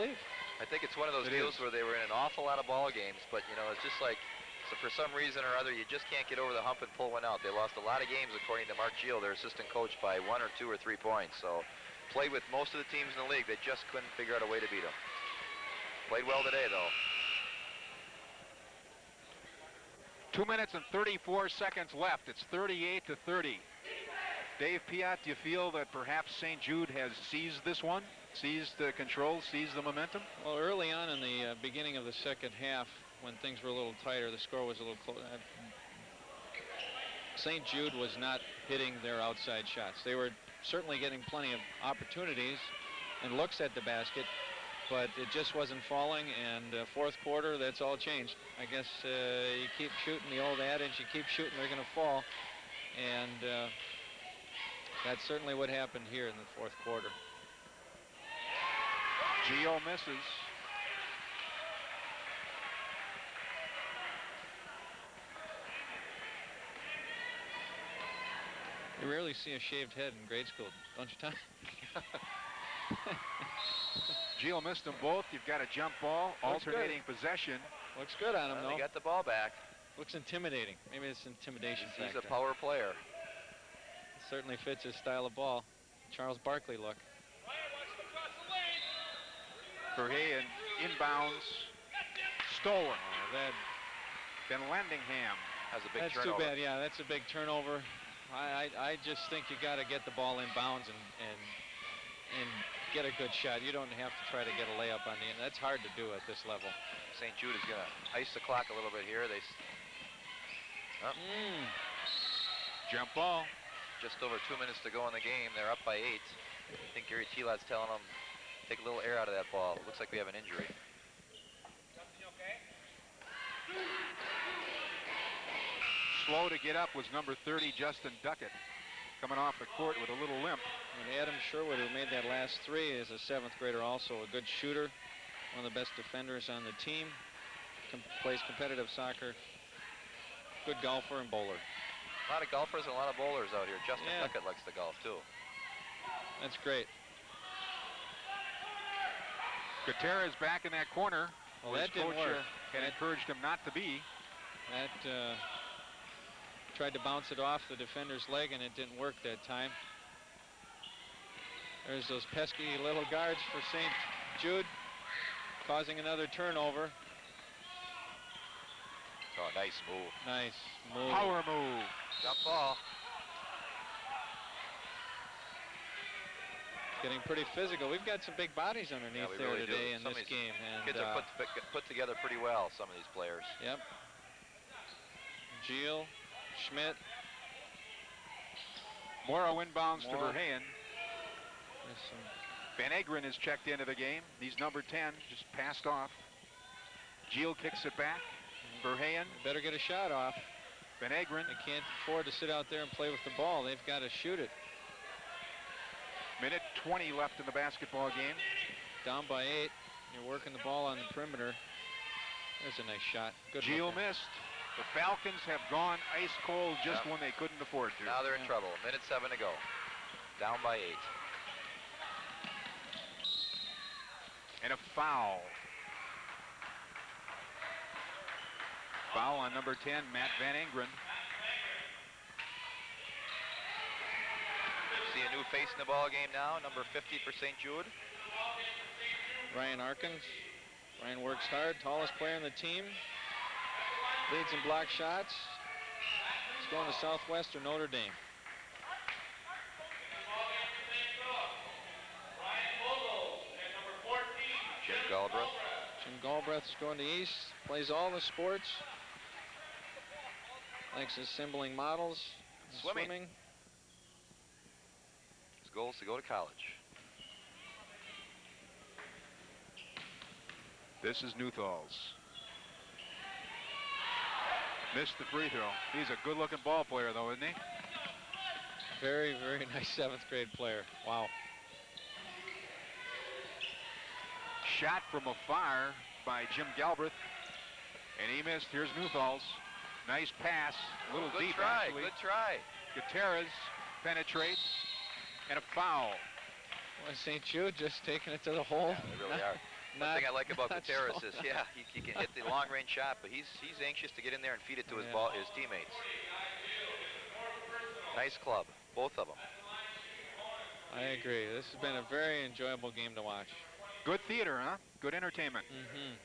believe. I think it's one of those deals where they were in an awful lot of ball games, but you know, it's just like, so for some reason or other, you just can't get over the hump and pull one out. They lost a lot of games, according to Mark Geel, their assistant coach, by 1 or 2 or 3 points. So played with most of the teams in the league. They just couldn't figure out a way to beat them. Played well today, though. 2 minutes and 34 seconds left. It's 38-30. Dave Piat, do you feel that perhaps St. Jude has seized this one? Seized the control, seized the momentum? Well, early on in the beginning of the second half, when things were a little tighter, the score was a little close. St. Jude was not hitting their outside shots. They were certainly getting plenty of opportunities and looks at the basket, but it just wasn't falling, and fourth quarter, that's all changed. I guess you keep shooting, the old adage, you keep shooting, they're going to fall, and that's certainly what happened here in the fourth quarter. Geo misses. You rarely see a shaved head in grade school, don't you, Tom? Geo missed them both. You've got a jump ball, alternating possession. Looks good on him, though. They got the ball back. Looks intimidating. Maybe it's intimidation factor. He's a power player. It certainly fits his style of ball. Charles Barkley look. Verheyen inbounds, stolen. That Ben Landingham has a big that's turnover. Too bad. Yeah, that's a big turnover. I just think you got to get the ball in bounds and get a good shot. You don't have to try to get a layup on the end. That's hard to do at this level. St. Jude is going to ice the clock a little bit here. They jump ball. Just over 2 minutes to go in the game. They're up by 8. I think Gary Telat's telling them, take a little air out of that ball. It looks like we have an injury. Slow to get up was number 30, Justin Duckett, coming off the court with a little limp. And Adam Sherwood, who made that last three, is a 7th grader, also a good shooter, one of the best defenders on the team, plays competitive soccer, good golfer and bowler. A lot of golfers and a lot of bowlers out here. Justin Duckett likes to golf, too. That's great. Gutierrez back in that corner. Well, that didn't work. Had encouraged him not to be. That tried to bounce it off the defender's leg, and it didn't work that time. There's those pesky little guards for St. Jude, causing another turnover. Oh, nice move. Nice move. Power move. Jump ball. Getting pretty physical. We've got some big bodies underneath there really today in this game. And kids are put together pretty well, some of these players. Yep. Geel, Schmidt. Morrow inbounds to Verheyen. Some... Van Egren is checked into the game. He's number 10, just passed off. Geel kicks it back. Verheyen. Better get a shot off. Van Egren. They can't afford to sit out there and play with the ball. They've got to shoot it. Minute 20 left in the basketball game. Down by 8. You're working the ball on the perimeter. There's a nice shot. Good. Geel missed. The Falcons have gone ice cold just when they couldn't afford to. Now they're in trouble. Minute 7 to go. Down by 8. And a foul. Foul on number 10, Matt Van Engren. See a new face in the ball game now, number 50 for St. Jude. Ryan Arkins. Ryan works hard, tallest player on the team. Leads in block shots. He's going to Southwestern Notre Dame. Jim Galbraith. Jim Galbraith is going to East. Plays all the sports. Likes assembling models. Swimming. His goal is to go to college. This is Newthalls. Missed the free throw. He's a good-looking ball player, though, isn't he? Very, very nice 7th grade player. Wow. Shot from afar by Jim Galbraith. And he missed. Here's Newthalls. Nice pass. A little deep, actually. Good try. Gutierrez penetrates. And a foul. Well, St. Jude just taking it to the hole. Yeah, they really are. One thing I like about not Gutierrez slow is, yeah, he can hit the long-range shot, but he's anxious to get in there and feed it to his teammates. Nice club, both of them. I agree. This has been a very enjoyable game to watch. Good theater, huh? Good entertainment. Mm-hmm.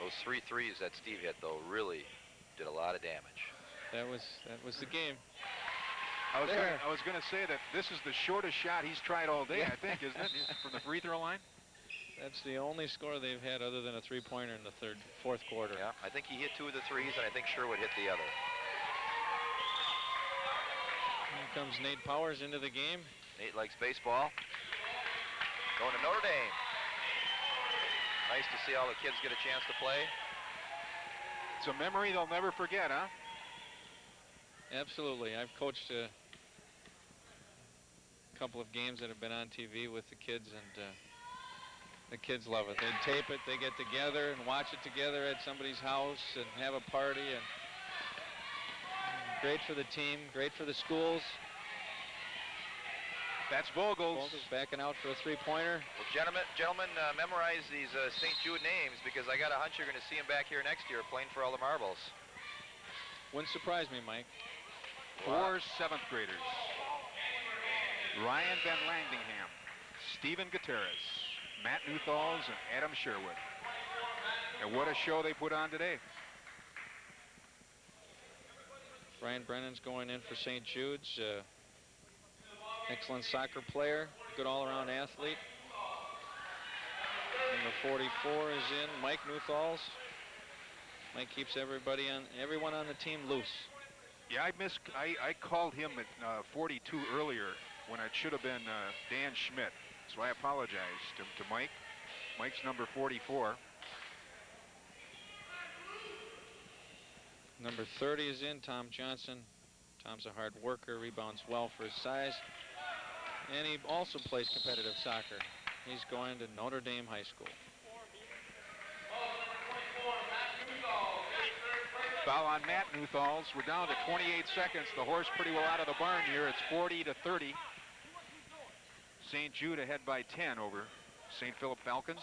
Those 3 threes that Steve hit, though, really did a lot of damage. That was the game. I was going to say that this is the shortest shot he's tried all day, I think, isn't it? From the free throw line? That's the only score they've had other than a three-pointer in the fourth quarter. Yeah, I think he hit 2 of the threes, and I think Sherwood hit the other. Here comes Nate Powers into the game. Nate likes baseball. Going to Notre Dame. Nice to see all the kids get a chance to play. It's a memory they'll never forget, huh? Absolutely. I've coached a couple of games that have been on TV with the kids, and the kids love it. They tape it, they get together and watch it together at somebody's house and have a party. And great for the team, great for the schools. That's Vogels. Vogels backing out for a three-pointer. Well, gentlemen, memorize these St. Jude names, because I got a hunch you're going to see them back here next year playing for all the marbles. Wouldn't surprise me, Mike. 4 7th graders. Ryan Van Landingham, Stephen Gutierrez, Matt Newthalls, and Adam Sherwood. And what a show they put on today. Brian Brennan's going in for St. Jude's. Excellent soccer player, good all-around athlete. Number 44 is in, Mike Newthalls. Mike keeps everyone on the team loose. Yeah, I called him at 42 earlier when it should have been Dan Schmidt. So I apologize to Mike. Mike's number 44. Number 30 is in, Tom Johnson. Tom's a hard worker, rebounds well for his size. And he also plays competitive soccer. He's going to Notre Dame High School. Foul on Matt Newthalls. We're down to 28 seconds. The horse pretty well out of the barn here. It's 40-30. St. Jude ahead by 10 over St. Philip Falcons.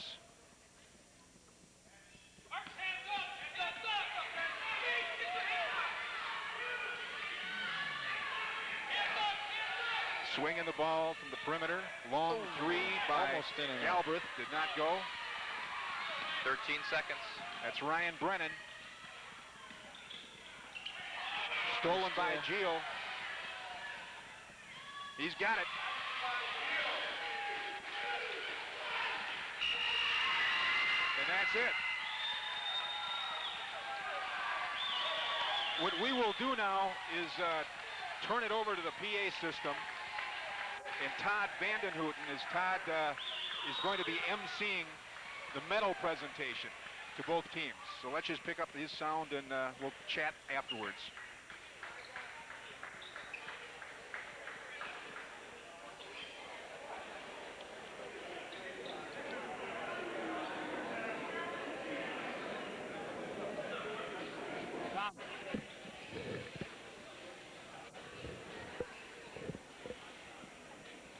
Swinging the ball from the perimeter. Long three by Galbraith. Did not go. 13 seconds. That's Ryan Brennan. Stolen by Gio. He's got it. And that's it. What we will do now is turn it over to the PA system. And Todd Vandenhouten, Todd is going to be emceeing the medal presentation to both teams. So let's just pick up his sound and we'll chat afterwards.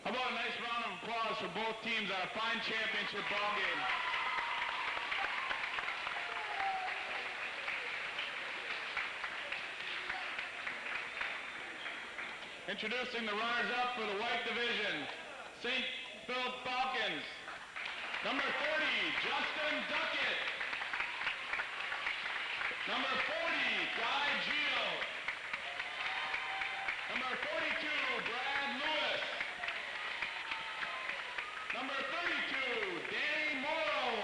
How about a nice round of applause for both teams on a fine championship ball game. Introducing the runners-up for the white division, St. Philip Falcons. Number 40, Justin Duckett. Number 40, Guy Gio. Number 42, Brad Lewis. Number 32, Danny Morrow.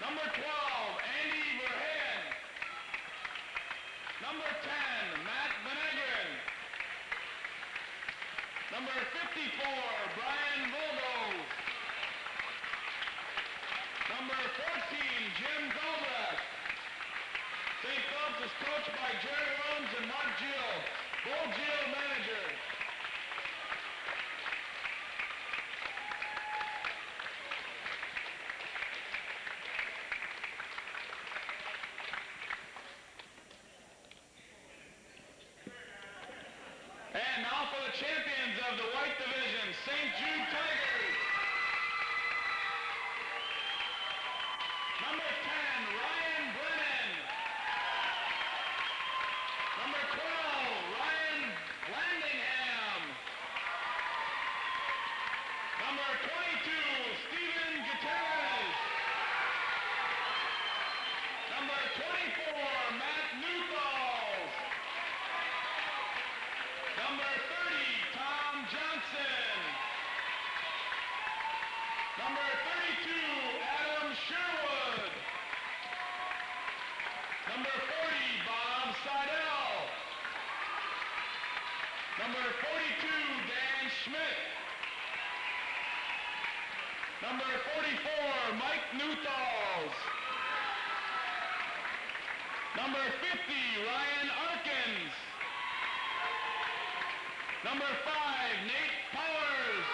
Number 12, Andy Verheyen. Number 10, Matt Vinegrin. Number 54, Brian Vogels. Number 14, Jim Galbraith. St. Philip's is coached by Jerry Williams and Mark Gio. Bo Gio, manager. And now for the champions of the white division, St. Jude Number 22, Steven Gutierrez. Number 24, Matt Newthalls. Number 30, Tom Johnson. Number 32, Adam Sherwood. Number 40, Bob Seidel. Number 42, Dan Schmidt. Number 44, Mike Newthalls. Number 50, Ryan Arkins. Number 5, Nate Powers.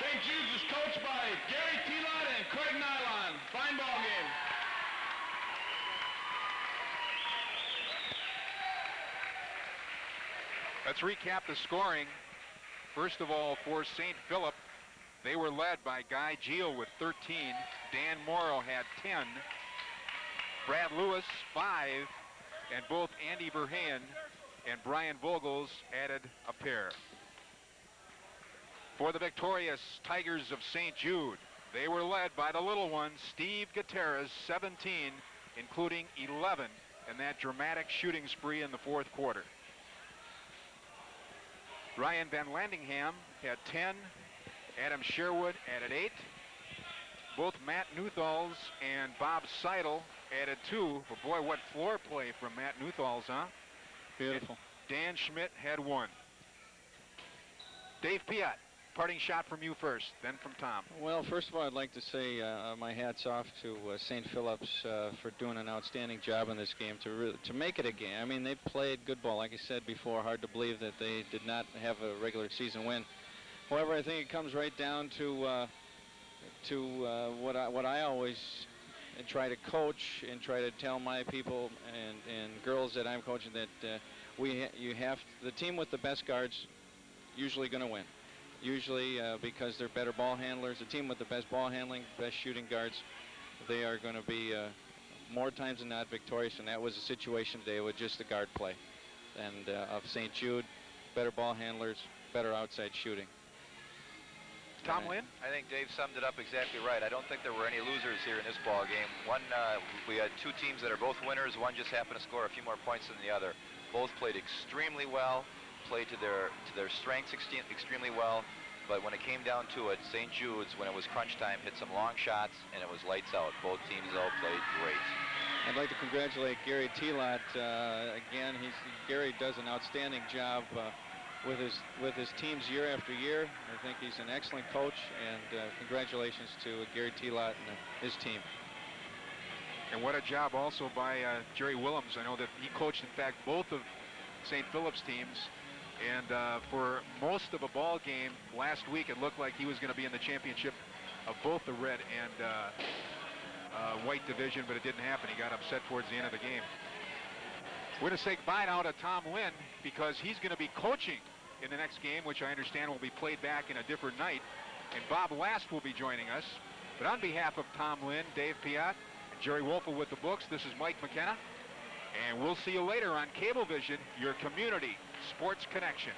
St. Jude's is coached by Gary Telot and Craig Nylon. Fine ball game. Let's recap the scoring. First of all, for St. Philip, they were led by Guy Geel with 13. Dan Morrow had 10. Brad Lewis, 5. And both Andy Verheyen and Brian Vogels added a pair. For the victorious Tigers of St. Jude, they were led by the little one, Steve Gutierrez, 17, including 11 in that dramatic shooting spree in the fourth quarter. Ryan Van Landingham had 10. Adam Sherwood added 8. Both Matt Newthalls and Bob Seidel added 2. But boy, what floor play from Matt Newthalls, huh? Beautiful. Dan Schmidt had 1. Dave Piat, parting shot from you first, then from Tom. Well, first of all, I'd like to say my hat's off to St. Philip's for doing an outstanding job in this game to make it a game. I mean, they played good ball. Like I said before, hard to believe that they did not have a regular season win. However, I think it comes right down to what I always try to coach and try to tell my people and girls that I'm coaching that the team with the best guards usually going to win. Usually because they're better ball handlers. The team with the best ball handling, best shooting guards, they are going to be more times than not victorious, and that was the situation today with just the guard play. And of St. Jude, better ball handlers, better outside shooting. Tom Lynn? I think Dave summed it up exactly right. I don't think there were any losers here in this ball game. We had 2 teams that are both winners. One just happened to score a few more points than the other. Both played extremely well, played to their strengths extremely well. But when it came down to it, St. Jude's, when it was crunch time, hit some long shots, and it was lights out. Both teams all played great. I'd like to congratulate Gary Telot. Again, Gary does an outstanding job with his teams year after year. I think he's an excellent coach, and congratulations to Gary Telot and his team. And what a job also by Jerry Willems. I know that he coached, in fact, both of St. Philip's teams. And for most of a ball game last week, it looked like he was going to be in the championship of both the red and white division, but it didn't happen. He got upset towards the end of the game. We're going to say goodbye now to Tom Lynn because he's going to be coaching in the next game, which I understand will be played back in a different night. And Bob Last will be joining us. But on behalf of Tom Lynn, Dave Piat, and Jerry Wolfe with the books, this is Mike McKenna. And we'll see you later on Cablevision, your community sports connection.